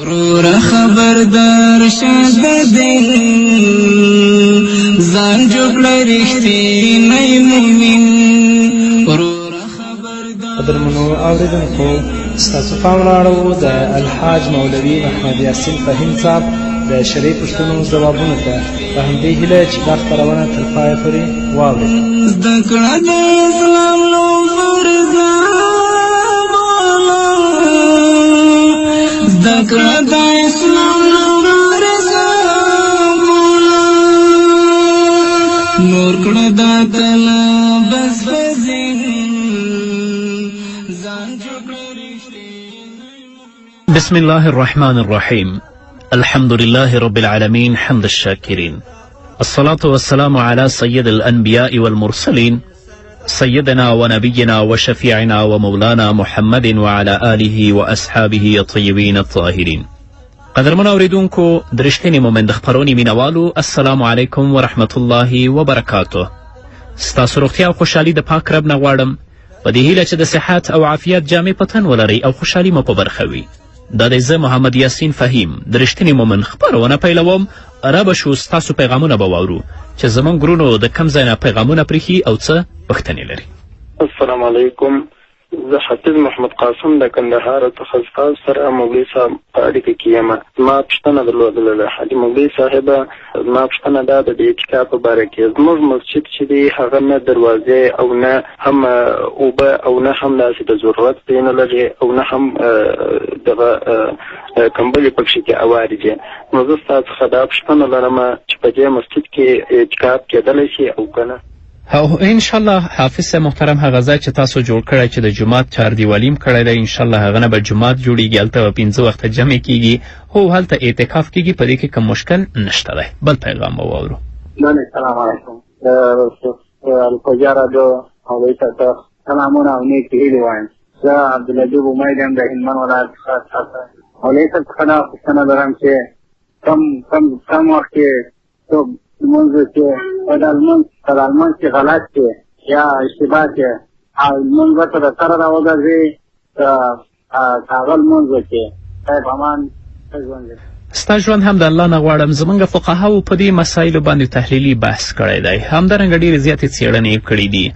ورور خبردار شه د دین ځان جوړ رښتینی مومن ورور خبردار قدرمنو اوریدونکو ستاسو پام راړو د الحاج مولوي محمد یاسین فهیم صاحب د شرعي پوښتنو ځوابونو ته په همدې هیله چې دا خپرونه تر پایه پورې واورئ. زده کړه د اسلام نو فرض زده کړه د اسلام نو فرض نور کړه دا کله بس فزین ځان جوړ بسم الله الرحمن الرحيم. الحمد لله رب العالمين حمد الشاكرين، الصلاة والسلام على سيد الأنبياء والمرسلين سيدنا ونبينا وشفيعنا ومولانا محمد وعلى آله وأصحابه الطيبين الطاهرين. قدرمن اوریدونکو د رښتینې مومن د خپرونې مینوالو، السلام علیکم ورحمة الله وبرکاته. ستاسو روغتیا او خوشحالي د پاک رب نه غواړم، په دې هیله چې د صحت او عافیت جامې په تن ولرئ او خوشحالي مو په برخه وي. دا دی زه محمد یاسین فهیم د رښتینې مومن خپرونه پیلوم. رابه شو ستاسو پیغامونه به واورو چې زموږ ګرونو د کم ځای نه پیغامونه پریښي او څه پوښتنې لري. السلام علیکم، زه حافظ محمد قاسم د کندهار څخه ستاسو سره مولوي صاحب په اړیکه کې یم. زما پوښتنه درلودله حاجي مولوي صاحبه، زما پوښتنه دا ده د اعتکاف په باره کې. زموږ مسجد چې دی هغه نه دروازې او نه هم اوبه او نه هم داسې د ضرورت ځای نه لري او نه هم دغه کمبلې پکښې کې اوارې دي. نو زه ستا څخه دا پوښتنه لرم چې په دې مسجد کې اعتکاف کېدلی شي او که نه. او انشاءالله حافظ صاحب محترم، هغه ځای چې تاسو جوړ کړی چې د جومات چاردیوالي م کړی دی، انشاءالله هغه نه به جومات جوړیږي، هلته به 5 وخته جمع کیږي، هو هلته اعتکاف کیږي، په دې کې کوم مشکل نشته دی. بل پیغام به واورو. السلام علیکم، الفجر رادیو مولوي صاحب ته سلامونه او نیکې هیلې وایم. زه عبدالعجیب امید یم د هلمند ولایت څخه. مولوي صاحب څخه دا پوښتنه لرم چې کم وخت کې څوک لمونځ چې په دا لمونځ کې غلط کې یا اشتباه کې لمونځ ورته د سره راوګرځي هغه لمونځ وکړي. صاحب امان ژوند ستا ژوند هم د الله نه غواړم. زموږ فقهاو په دې مسایلو باندې تحلیلي بحث کړی دی، همدارنګه ډېرې زیاتې څېړنې یې کړي دي.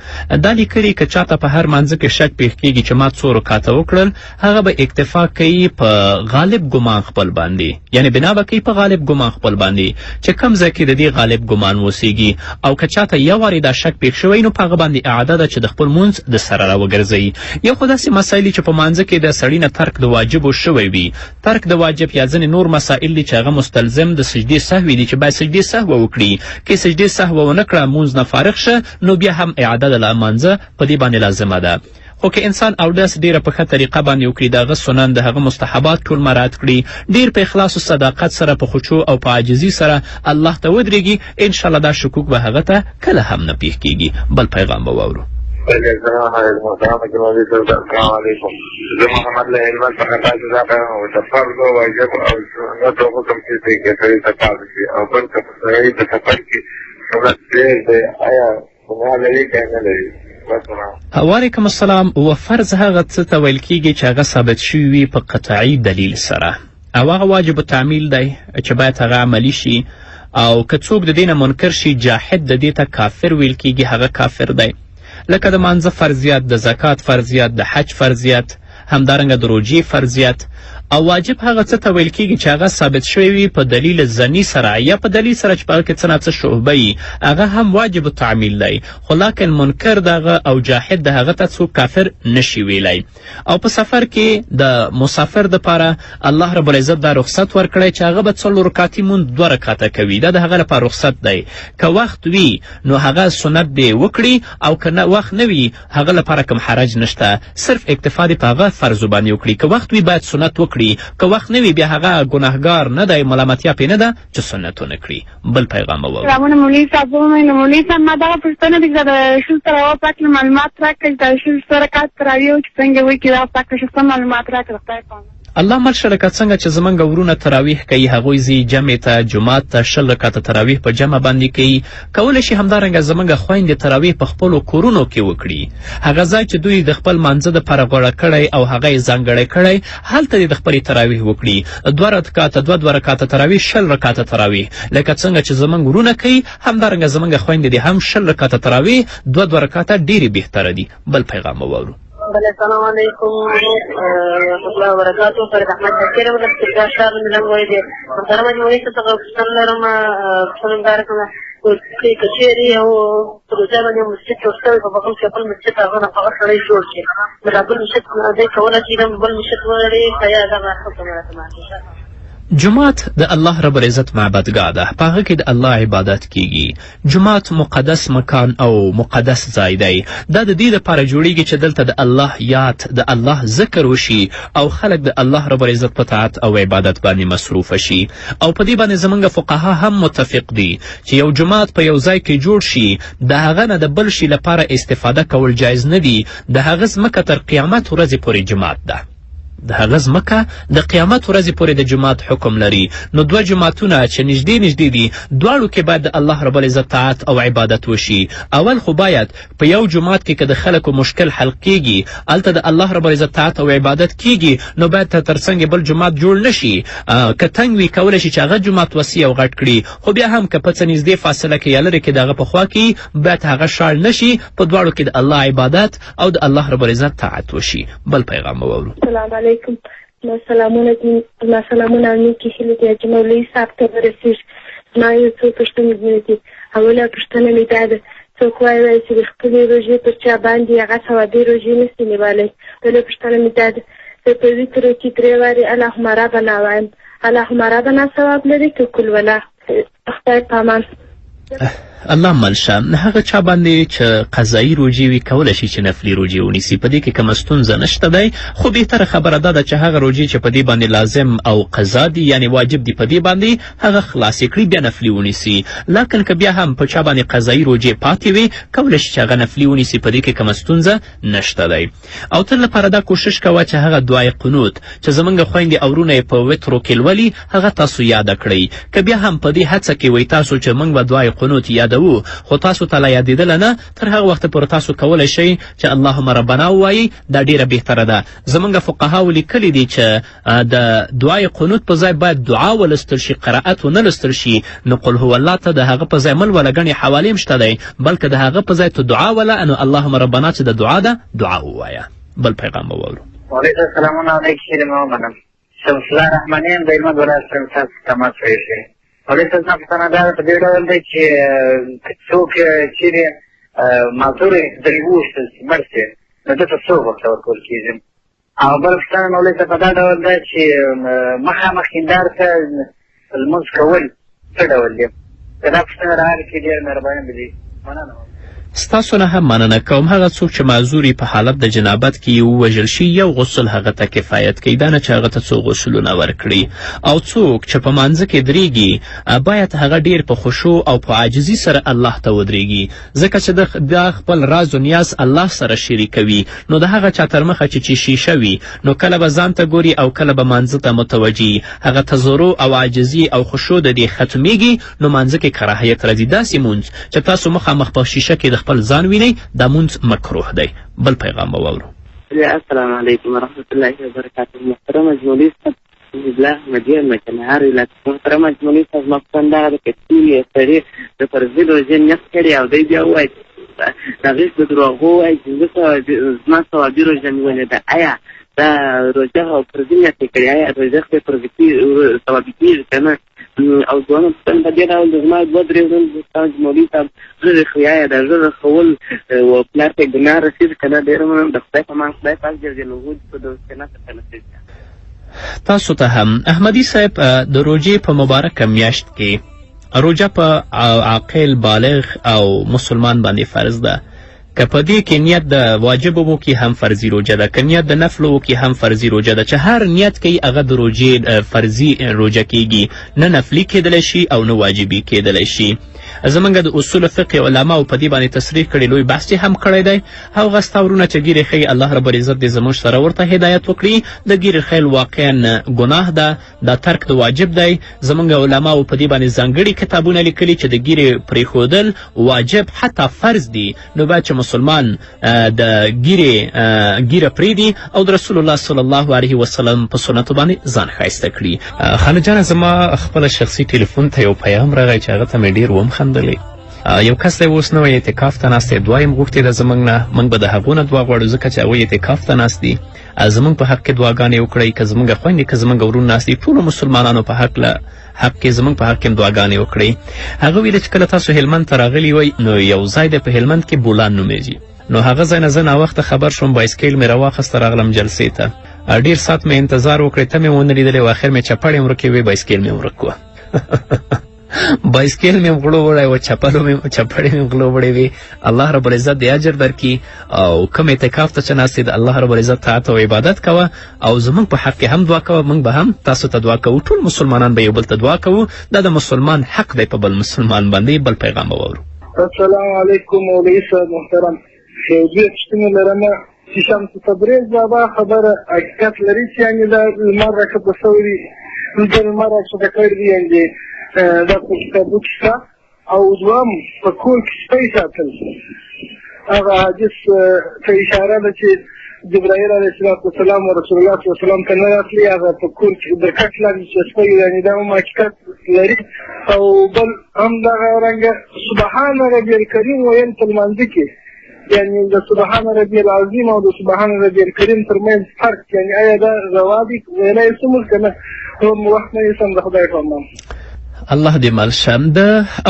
دا لیکلي که چاته په هر مانځه کې شک پېښ کېږي چې ما 2 رکعته وکړل، هغه به اکتفا کوي په غالب ګمان خپل باندې، یعنې بنا به کوي په غالب ګمان خپل باندې چې کم ځای کې د دې غالب ګمان اوسیږي. او که چاته یو وارې دا شک پېښ شوی، نو په هغه باندې اعاده ده چې د خپل مونځ د سره راوګرځوي. یو خو داسې مسایل چې په مانځه کې د سړي نه ترک د واجبو شوی وي، ترک د واجب یا ځینې نور مسایل دي چې هغه مستلزم د سجدې سهوي دي چې باید سجدې سهوه وکړي. که سجدې سهوه ونه کړه، مونځ نه فارغ شه، نو بیا هم اعاده د لمانځه په دې باندې لازمه ده. خو که انسان اودس ډېره په ښه طریقه باندې وکړي، د هغه سنن د هغه مستحبات ټول مراعات کړي، ډېر په اخلاص و صداقت سره په خشوع او په عاجزي سره الله ته ودرېږي، انشاءالله دا شکوک به هغه ته کله هم نه پېښ کېږي. بل پیغام به واورو. السلام علیکم، زه محمد له هلمند څخه تاسو ته د فرض او واجب او سنت حکم چې دی کې سړي ته پاتې شي او بل که په سړي د سفر کې سنت ډېر دی، آیا ګناه لري که نه لري؟ وعلیکم السلام. و فرض هغه څه ته ویل کېږي چې هغه ثابت شوي وي په قطعي دلیل سره، او هغه واجب التعمیل دی چې باید هغه عملي شي، او که څوک د دې نه منکر شي، جاحد د دې ته کافر ویل کېږي، هغه کافر دی. لکه د مانځه فرضیت، د زکات فرضیت، د حج فرضیت، همدارنګه د روژې فرضیت. او واجب هغه څه ته ویل کېږي چې هغه ثابت شوی وي په دلیل ظني سره یا په دلیل سره چې په هغه کې څه نه څه شعبه وي، هغه هم واجب التعمیل دی. خو لاکن منکر د هغه او جاحد د هغه ته څوک کافر نشي ویلی. او په سفر کې د مسافر دپاره الله رب العزت دا رخصت ورکړی چې هغه به 4 رکعتي مونځ 2 رکعته کوي. دا د هغه لپاره رخصت دی. که وخت وي نو هغه سنت دی وکړي، او که نه وخت نه وي هغه لپاره کوم حرج نشته، صرف اکتفا دی په هغه فرضو باندې وکړي. که وخت وي باید سنت وکړي، که وخت نه وي بیا هغه ګناهګار نه دی، ملامتیا پې نه ده چې سنت ونه کړي. بل پیغام به واورو. سلامونه مولوي صاحب، مولوي صاحب ما دغه پوښتنه ده چې د ښځو سره پاک معلومات راکړئ، د ښځو سره کار تراویح چې څنګه وکړي دا پاک ښه معلومات راکړه. خدای پاک. الله ملشه لکه څنګه چې زموږ ورونه تراویح کوي هغوی ځي جمع ته جومات ته 20 رکعته تراویح په جمع باندې کوي کولی شي همدارنګه زموږ خویندې تراویح په خپلو کورونو کې وکړي هغه ځای چې دوی د خپل مانځه دپاره غوړه کړی او هغه یې ځانګړی کړی هلته دې د خپلې تراویح وکړي 2 رکعته 2 رکعته تراویح 20 رکعته تراویح لکه څنګه چې زموږ ورونه کوي همدارنګه زموږ خویندې دې هم 20 رکعته تراویح 2 رکعته ډېرې بهتره دي بل پیغام واورو السلام علیکم ورحمۃ اللہ وبرکاتہ فرید احمد شکر ولر استقرار شاه من لنګوي دي محترمه جمهوریت څخه پوښتنه لرم څنګه کومه کچېری او پروژه باندې مسجد جوړ شوی په بغل کې خپل مسجد هغه نه هغه سړی جوړ شي دا بل مسجد دې کولی شي بل مسجد ولري یا دغه حکم راته جماعت د الله رب العزت معبدګاه ده په هغه کې د الله عبادت کیږي جماعت مقدس مکان او مقدس ځای دی دا د دې لپاره جوړیږي چې دلته د الله یاد د الله ذکر وشي او خلک د الله رب العزت په طاعت او عبادت باندې مصروفه شي او په دې باندې زموږ فقها هم متفق دي چې یو جماعت په یو ځای کې جوړ شي د هغه نه د بل شي لپاره استفاده کول جایز نه دي د هغه ځمکه تر قیامت ورځې پورې جماعت ده د هغه ځمکه د قیامت ورځې پورې د جماعت حکم لري نو 2 جماعتونه چې نږدې دي دواړو کې باید د الله رب العزت طاعت او عبادت وشي اول خو باید په یو جماعت کې که د خلکو مشکل حل کیږي هلته د الله رب العزت طاعت او عبادت کیږي نو باید تر څنګ بل جماعت جوړ نشي که تنګ وي کولی شي چې هغه جماعت وسیع او غټ کړي خو بیا هم که په څه نږدې فاصله کې یا لرې کې د هغه په خوا کې باید هغه شاړ نشي په دواړو کې د الله عبادت او د الله رب العزت طاعت وشي بل پیغام واورو السلام علیکم سلامونه نیکې هیلې د حاجي مولوي صاحب ته ورسېږي زما یو څو پوښتنې دي اوله پوښتنه مې دا ده څوک وایي چې د خپلې روژې پر چا باندې هغه ثوابي روژې نشي نیولی بله پوښتنه مې دا ده زه په ویترو کې 3 وارې اللهم ربنا وایم اللهم ربنا ثواب لري که کل ولا خدای په امان الله ملشه هغه چا باندې چې قضایي روژې وي کولی شي چې نفلي روژې ونیسي په دې کې کومه ستونزه نشته دی خو بهتره خبره دا ده چې هغه روژې چې په دې باندې لازم او قضا دي یعنې واجب دي په دې باندې هغه خلاصې کړي بیا نفلي ونیسي لکن که بیا هم په چا باندې قضایي روژې پاتې وي کولی شي چې هغه نفلي ونیسي په دې کې کومه ستونزه نشته دی او تل لپاره دا کوشش کوه چې هغه دعای قنوت چې زموږ خویندې او ورونه یې په وترو کې لولي هغه تاسو یاده کړئ که بیا هم په دې هڅه کې وی تاسو چې موږ به دعای قنوت یادوو خو تاسو ته لا یادېدله نه تر هغه وخته پورې تاسو کولی شئ چې اللهم ربنا ووایي دا ډېره بهتره ده زموږ فقهاو لیکلي دي چې د دعای قنوت په ځای باید دعا ولستل شي قرائت ونه لستل شي نو قل هو الله ته د هغه په ځای مل وله ګڼې حوالې هم شته دی بلکې د هغه په ځای ته دعا وله نو اللهم ربنا چې د دعا ده دعا ووایه بل پیغام واورو وعلیکم السلام علیکم منم شمس الله رحماني یم د هلمند ولایت څخه تاسو تماس ویښی ولیکم السلام پوښتنه دا ده په دې ډول دی چې څوک چیرې معذور درې وویشتل شي مړ شي نو ده ته څوک ورته ورکول کېږي او بله پوښتنه مولوي صاحب په دا ډول ده چې مخامخ هندارې ته لمونځ کول څه ډول دی که دا پوښتنه راغلې کړي ډېره مهرباني به دي مننه ستاسو نه هم مننه کوم هغه څوک چې معذوري په حالت د جنابت کې ووژل شي یو غسل هغه ته کفایت کوي دا نه چې هغه ته څو غسلونه ورکړي او څوک چې په مانځه کې درېږي باید هغه ډېر په خشوع او په عاجزي سره الله ته ودرېږي ځکه چې دا خپل راز و نیاز الله سره شریکوي نو د هغه چا تر مخه چې شیشه وي نو کله به ځان ته ګوري او کله به مانځه ته متوجي هغه تضرع او عاجزي او خشوع د دې ختمیږي نو مانځه کې کراهیت راځي داسې مونځ چې تاسو مخامخ په شیشه کې د خپل ځان وینئ دا مونځ مکروه دی بل پیغام به واورو السلام علیکم ورحمۃ اللہ وبرکاتہ محترم مولوي صاحب الله مدیر مکنهار ولایت محترم مولوي صاحب ما پوښتنه دا ده چې ټولې سړي د فرضي روژې نیت کړي او دی بیا ووایي هغې د دروغو وایي چې زما ثوابي روژه مې ولې ده آیا دا روژه او فرضي نیت یې کړي آیا روژه خپې ثوابي کېږي که نه او دویمه پوښتنه په دې ډول د زما 2-3 ورځې استاد مولوي صاحب زړه ښوي آیا د زړه ښول و پلار ته ګناه رسېږي که نه ډېره منم د خدای په امان خدای پاک جل جلاله په دوستینه څخه نصیب تاسو ته هم احمدي صاحب د روژې په مبارکه میاشت کې روژه په عاقل بالغ او مسلمان باندې فرض ده که په دې کې نیت د واجب وکړي هم فرضي روژه ده که نیت د نفل وکړي هم فرضي روژه ده چې هر نیت کوي هغه د روژې فرضي روژه کیږي نه نفلي کیدلی شي او نه واجبي کیدلی شي زمونږ د اصول فقه علماو په دې باندې تصریح کړي، لوی بحث هم کړی دی. هغه ستا ورونه چې ګیرې ښیي، الله ربالعزت دې زموږ سره ورته هدایت وکړي. د ګیرې ښیل واقعا ګناه ده، دا ترک د واجب دی. زمونږ علماو په دې باندې ځانګړي کتابونه لیکلي چې د ګیرې پرېښودل واجب حتی فرض دي. نو باید چې مسلمان د ګیره پرېږدي او د رسول الله صلی الله علیه وسلم په سنتو باندې ځان ښایسته کړي. خانه جانه، زما خپله شخصي ټلیفون ته یو پیغام راغی چې هغه ته مې ډېر ومخندلی. یو کس دی اوس نوی اعتکاف ته ناست دی، دعا یې غوښتې ده زموږ نه. موږ به د هغو نه دعا غواړو ځکه چې هغوی اعتکاف ته ناست دي. زموږ په حق کې دعاګانې وکړئ، که زموږ خویندې که زموږ ورون ناست دي، ټولو مسلمانانو په حق کې زموږ په حق کې هم دعاګانې وکړئ. هغه ویله چې کله تاسو هلمند ته راغلي وئ نو یو ځای دی په هلمند کې بولان نومیږي. نو هغه ځای نه زه ناوخته خبر شوم، بایسکیل مې راواخیسته، راغلم جلسې ته. ډېر ساعت مې انتظار وکړی، ته مې ونه لیدلې و. اخر مې چپړې ورکې وې، بایسکیل مې ورک وه. بایسکیل مې غلو وړی و، چپړې مې غلو وړې وې. الله ربالعزت دې اجر درکړي. او کوم اعتکاف ته چې ناست د الله ربالعزت طاعت او عبادت کوه او زموږ په حق کې هم دعا کوه. موږ به هم تاسو ته دعا کوو، ټول مسلمانان به یو بل ته دعا کوو. دا د مسلمان حق دی په بل مسلمان باندې. بل پیغام به واورو. السلام علیکم مولوي صاحب محترم. یو دوې پوښتنې لرمه چې شمس تبریز بابا خبره حقیقت لري چې یعنې دا لمر راکښته شوی دی، د لمر راکښته کړی دی، یعنې دا په کتابو کې شته. او دوهم په کور کې سپی ساتل، هغه حدیث ته اشاره ده چې جبرائیل علیه السلام او رسول الله صلی الله علیه وسلم ته نه راتلي، هغه په کور کې د کټ لاندې چې سپی، یعنې دا هم حقیقت لري. او بل همدغه رنګه سبحان ربي الکریم ویل په لمانځه کې، یعنې د سبحان ربي العظیم او د سبحان ربي الکریم ترمنځ فرق، یعنې آیا دا روا دي ویلی څومره که نه؟ وخت نه یې سم د خدای په امان. الله دې مل شه. د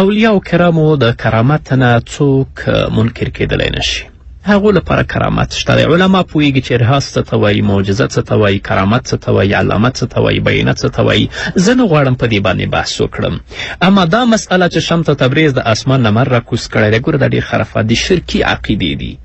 اولیاو کرامو د کرامت نه څوک منکر کېدلی نشي. هغو لپاره کرامت شته دی. علما پوهېږي چې ارهاص څه ته وایي، معجزه څه ته وایي، کرامت څه ته وایي، علامت څه ته وایي، بینت څه ته وایي. زه نه غواړم په دې باندې بحث وکړم. اما دا مسئله چې شمس تبریز د اسمان نه مر راکوز کړی دی، ګوره دا ډېر خرافات دي، شرکي عقیدې دي.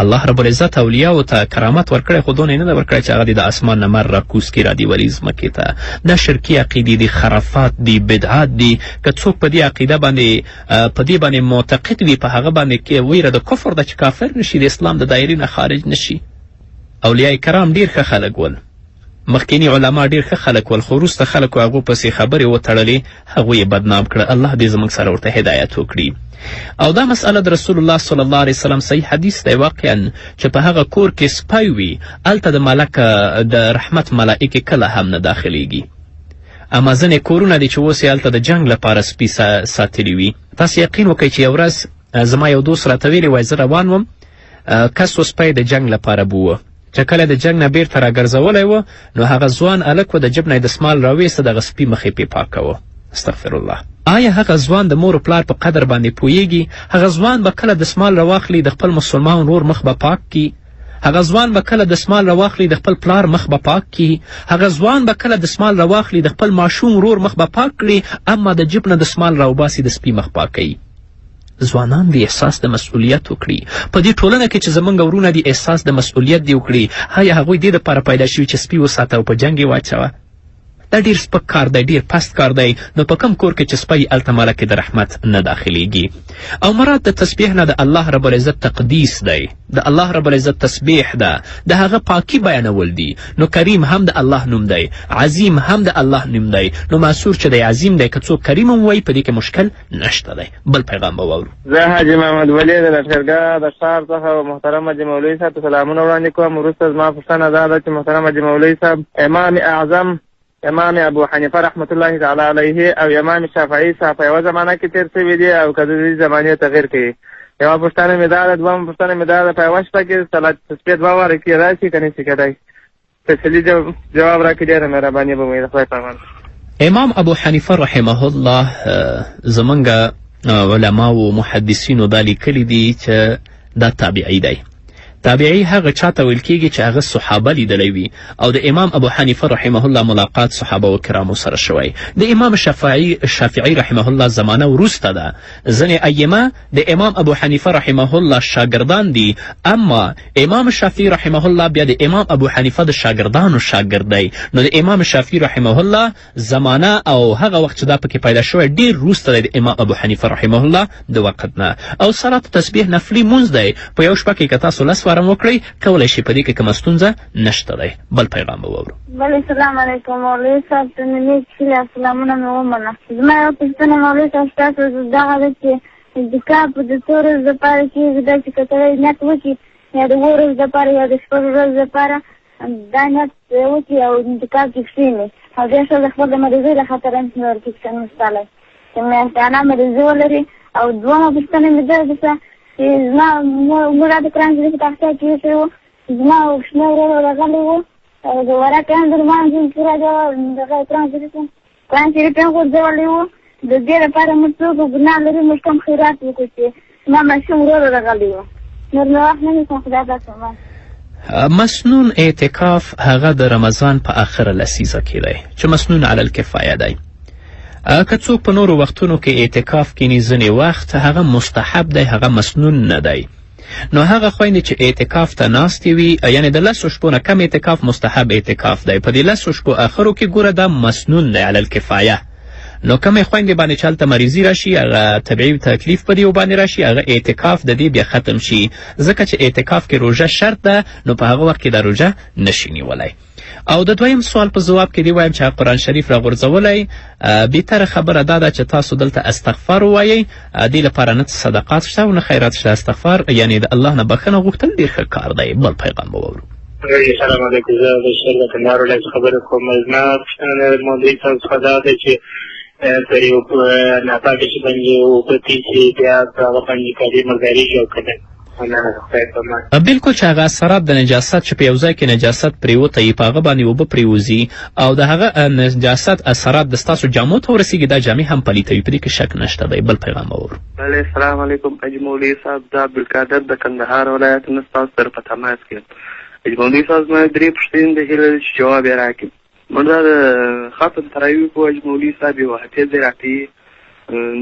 الله رب العزت اولیاو ته کرامت ورکړی، خو دونه یې نه ده ورکړی چې هغه دې د اسمان نه مر راکوز کړي، رادیولي ځمکې ته. دا شرکي عقیدې دي، خرافات دي، بدعات دي. که څوک په دې عقیده باندې معتقد وي، په هغه باندې ویره د کفر ده چې کافر نشي، د اسلام د دایرې نه خارج نشي. اولیاء کرام ډېر ښه خلک ول، مخکینی علما ډېر ښه خلک ول، خو وروسته خلکو هغو پسې خبرې وتړلې، هغوی یې بدنام کړه. الله دې زموږ سره ورته هدایت وکړي. او دا مسئله د رسول الله صلی الله علیه وسلم صحیح حدیث دی واقعا چې په هغه کور کې سپی وي، هلته د رحمت ملائکې کله هم نه داخلیږي. اما ځینې کورونه دي چې اوس یې هلته د جنګ لپاره سپي ساتلي وي. تاسو یقین وکړئ چې یو ورځ زما یو دوست راته ویلي وای، زه روان وم، کس و سپی د جنګ لپاره بوه، چې کله د جنګ نه بیرته راګرځولی و نو هغه ځوان هلک و د جب نه یې دسمال راویسته، دغه سپي مخې پې پاکوه. استغفر الله. آیا هغه ځوان د مور و پلار په قدر باندې پوهیږي؟ هغه ځوان به کله دسمال راواخلي د خپل مسلمان ورور مخ به پاک کي؟ هغه ځوان به کله دسمال راواخلي د خپل پلار مخ به پاک کي؟ هغه ځوان به کله دسمال راواخلي د خپل ماشوم ورور مخ به پاک کړي، اما د جب نه دسمال راوباسي د سپي مخ پاکوي؟ ځوانان دي احساس د مسؤلیت وکړي. په دې ټولنه کې چې زموږ ورونه دي احساس د مسؤلیت دي وکړي. آیا هغوی دې دپاره پیدا شوي چې سپي وساته او په جنګ یې واچوه؟ دا ډېر سپک کار دی، ډېر پست کار دی. نو په کم کور کې چې سپی هلته ملکې د رحمت نه داخلیږي. او مراد د تسبیح نه د الله رب العزت تقدیس دی، د الله رب العزت تسبیح ده، د هغه پاکي بیانول دي. نو کریم هم د الله نوم دی، عظیم هم د الله نوم دی. نو معصور چې دی عظیم دی، که څوک کریم هم وایي په دې کې مشکل نشته دی. بل پیغام به واورو. زه حاجي محمد ولي د لښکرګاه د ښار څخه محترم حاجي مولوي صاحب ته سلامونه وړاندې کوم. وروسته زما پوښتنه دا ده چې محترم حاجي مولوي صاحب، امام اعظم امام ابو حنیفه رحمت الله تعالی علیه او امام شافعي صاحب په یوه زمانه کې تېر شوي دي او که د دې زمانې تغیر کوي؟ یوه پوښتنه مې دا ده. دویمه پوښتنه مې دا ده، په یوه شپه کې صلات تسبیح 2 واره کېدای شي که نه شي کېدای؟ تفصیلي جواب راکړي، ډېره مهرباني به مې د خدای په امان. امام ابو حنیفه رحمه الله زمونږ علماو محدثینو دا لیکلي دي چې دا تابعي دی. تابعي هغه چاته ویل کیږي چې هغه صحابه لیدلی وي او د امام ابو حنیفه رحمه الله ملاقات صحابه و کرامو سره شوی. د امام شافعي رحمه الله زمانه وروسته ده. ځینې ائمه د امام ابو حنیفه رحمه الله شاګردان دي، اما امام شافعي رحمه الله بیا د امام ابو حنیفه د شاګردانو شاګرد دی. نو د امام شافعي رحمه الله زمانه او هغه وخت چې دا پکې پیدا شوی ډېر وروسته دی د امام ابو حنیفه رحمه الله د وخت نه. او صلات تسبیح نفلي مونځ دی، په یو شپه کې که تاسو 10 واره وکړئ کولی شئ، په دې کې کومه ستونزه نشته دی. بل پیغام به واورو. بله سلام علیکم مولوي صاحب، ته مې نیک هیله سلامونه مې ومنه. زما یوه پوښتنه مولوي صاحب ستاسو دغه ده چې اعتکاف د څو ورځو دپاره کېږي، دا چې که سړی نیت وکړي یا د 7 ورځو دپاره یا د 6 ورځو دپاره دا نیت وکړي او اعتکاف کې کښېني او بیا ښه د خپل د مریضۍ له خطره نه ورکړي کښېنستلی چې میاشتانه مریضي ولري. او دویمه پوښتنه مې دا ده چې زما موږ د قرآن شریف په تاخچه کې ایښی وو، زما کوچنی ورور راغلی وو او د ورک انځور مانځل پوره دغه قرآن شریف یې غورځولی وو. د دې لپاره موږ څوک ګناه لري، موږ کوم خیرات وکړو چې زما ماشوم ورور راغلی وو. نور مې وخت نه نیسم، خدای پاک پامان. مسنون اعتکاف هغه د رمضان په آخره لسیزه کې دی چې مسنون علی الکفایه دی. که څوک په نورو وختونو کې اعتکاف کینی ځینې وخت هغه مستحب دی، هغه مسنون نه دی. نو هغه خویندې چې اعتکاف ته ناستې وي، یعنې د 10 شپو نه کم اعتکاف مستحب اعتکاف دی، په دې 10 شپو آخرو کې ګوره دا مسنون دی علی الکفایه. نو کمې خویندې باندې چې هلته مریضي راشي، هغه طبیعي تکلیف په دې باندې راشي، هغه اعتکاف د دې بیا ختم شي، ځکه چې اعتکاف کې روژه شرط ده، نو په هغه وخت کې دا روژه نشي نیولی. او د دویم سوال په ځواب کې دی وایم چې قرآن شریف راغورځولی، بهتره خبره دا ده چې تاسو دلته استغفار ووایئ، دې لپاره نه صدقات شته او نه خیرات شته. استغفار یعنې د الله نه بخښنه غوښتل ډېر ښه کار دی. بل پیغام به واورو. السلام علیکم، زه د شهر د کندهار ولایت خبرې کوم. زما پوښتنه د مولوي صاحب څخه دا ده چې په یو ناپاکه شي باندې اوبه پیچي، بیا په هغه باندې کالي مردارېږي او که نه؟ بلکل چې هغه اثرات د نجاست چې په یو ځای کې نجاست پرېوتی په هغه باندې اوبه پرېوځي او د هغه نجاست اثرات د ستاسو جامو ته ورسېږي، دا جامې هم پلیتوي، په دې کې شک نشته دی. بل پیغام به واورو. بله السلام علیکم حاجي مولوي صاحب، د عبدالقادر د کندهار ولایت نه ستاسو سره په تماس کې. حاجي مولوي صاحب زما 3 پوښتنې د هیله چې جواب یې راکړي. موږ دا د ختم تراویح په حاجي مولوي صاحب یو حافظ دی راکړي،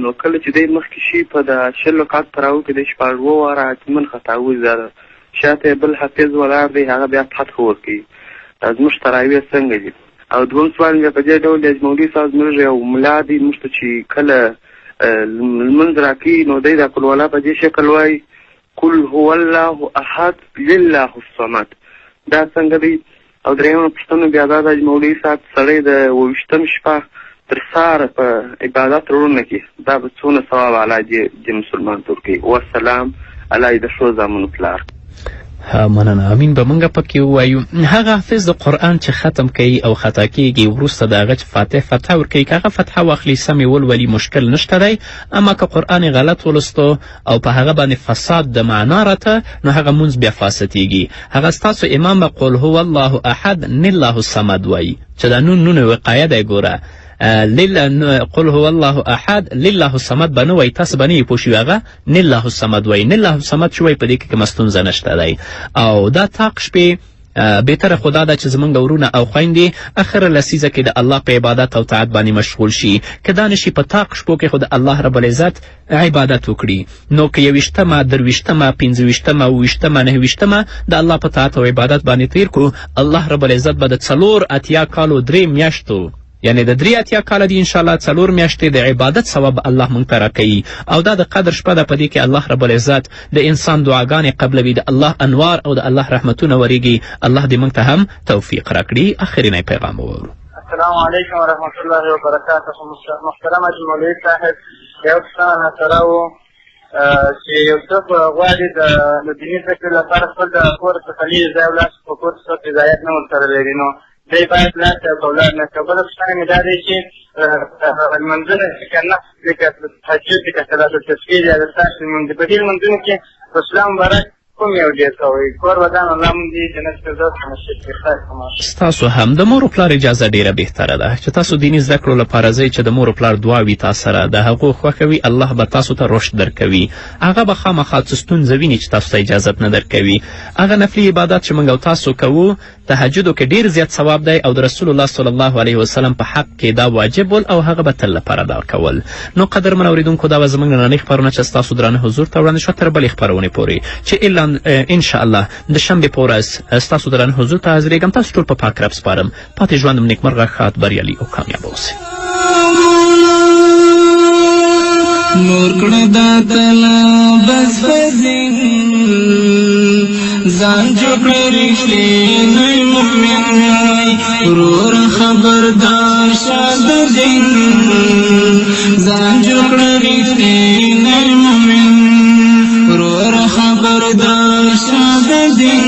نو کله چې دی مخکې شي په د 20 رکعت تراویح کې د 4 واره حتمن خطاوي زده، شاته بل حافظ ولاړ دی هغه بیا فتح ورکوي. دا زموږ تراویح څنګه دي؟ او دویم سوال مې په دې ډول دی، حاجي مولوي صاحب زموږ یو ملا دی، موږ ته چې کله لمونځ راکوي نو دی دا قلوله په دې شکل وایي قل هو الله احد لله الصمد، دا څنګه دی؟ او درېیمه پوښتنه بیا دا ده حاجي مولوي صاحب سړی د 28 شپه تر سهاره په عبادت وروڼه کې دا به څونه ثواب الله دې مسلمان ته ورکوي. والسلام الله د ښو زامنو پلار. مننه، امین به موږ پکې ووایو. هغه حافظ د قرآن چې ختم کوي او خطا کیږي وروسته د هغه چې فتح ورکوي، که هغه فتحه واخلي سمې ولولي مشکل نشته دی، اما که قرآن غلط ولستو او په هغه باندې فساد د معنا راته نو هغه مونځ بیا فاسدېږي. هغه ستاسو امام به قل هو الله احد لله الصمد وایي چې دا نون وقایه دی. ګوره قل هو الله احد لله الصمد به نه وایي، تاسو به نه یې پوه شوي، هغه لله الصمد وایي. لله الصمد چې وایي په دې کې کومه ستونزه نشته دی. او دا طاق شپې بهتره خو دا ده چې زموږ ورونه او خویندې اخره لسیزه کې د الله په عبادت او طاعت باندې مشغول شي. که دا نشي په طاق شپو کې خو د الله رب العزت عبادت وکړي، نو که 21مه 23مه 25مه 28مه 29مه د الله په طاعت او عبادت باندې تیر کړو، الله رب العزت به د 4 کالو 3 میاشتو یعنې د 3 کاله دي انشاءالله 4 میاشتې د عبادت ثواب الله موږ ته راکوي. او دا د قدر شپه ده، په دې کې الله رب العزت د انسان دعاګانې قبلوي، د الله انوار او د الله رحمتونه ورېږي. الله دې موږ ته هم توفیق راکړي. اخرینی پیغام وورو. السلام علیکم ورحمت الله وبرکاته. محترم حاجي مولوي صاحب، یو پوښتنه راسره و چې یو څوک غواړي د دیني زده کړې لپاره خپل د کور څخه لرې ځای ولاړ شي، په کور څخه هدایت نه ورسره لري، نو دی باید لاړ شي او که ولاړ نه شي. بله پوښتنه مې دا دی چې لمونځونه چې که نفس دي، که تهجد دي، که صلات التسبیح دي، د ستاسو لمونځ دي، په دې لمونځونو کې رسول الله مبارک کوم یو ډېر کوئ کور ودان الله مونږ دې جنت فردوس ته نصیب کړي خیر کومه ستاسو هم د مور و پلار اجازه ډیره بهتره ده چې تاسو دیني زده کړو لپاره ځئ چې د مور و پلار دعا وي تا سره د هغو خوښوي الله به تاسو ته رشد درکوي هغه به خامخا څه ستونزه ویني چې تاسو ته اجازت نه درکوي هغه نفلي عبادت چې موږ او تاسو کوو تهجدو کې ډیر زیات ثواب دی او د رسول الله صلی الله علیه وسلم په حق کې دا واجب ول او هغه به تل لپاره دا کول نو قدرمن اورېدونکو دا به زموږ نننۍ خپرونه چې ستاسو درانه حضور ته وړاندې شوه تر بلې خپرونې پورې چې انشاءالله د شنبې په ورځ ستاسو درانه حضور ته حاضرېږم تاسو ټول په پاک رب سپارم پاتې ژوند مو نیکمرغه ښاد بریالي او کامیابه اوسئ نور کړه دا تلا بس فزین ځان جوړ رښتینی مؤمن ورور خبردار شه د دین ځان جوړ رښتینی مؤمن ورور خبردار شه د دین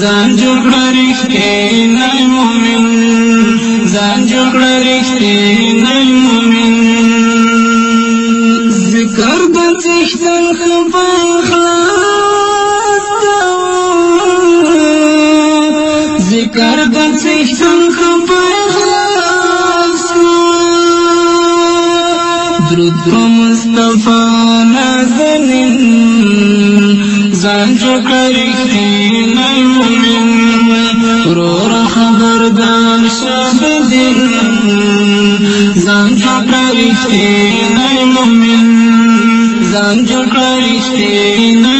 ځان جوړ رښتینی مؤمن ځان جوړ رښتینی مؤمن ذکر د څښتن خبر خلاص ذکر د څښتن خبر خلاص درود په مصطفی نازنین ځان جوړ رښتینی مؤمن ورور خبردار شه د دین ځان جوړ رښتینی مؤمن ځان جوړ رښتینی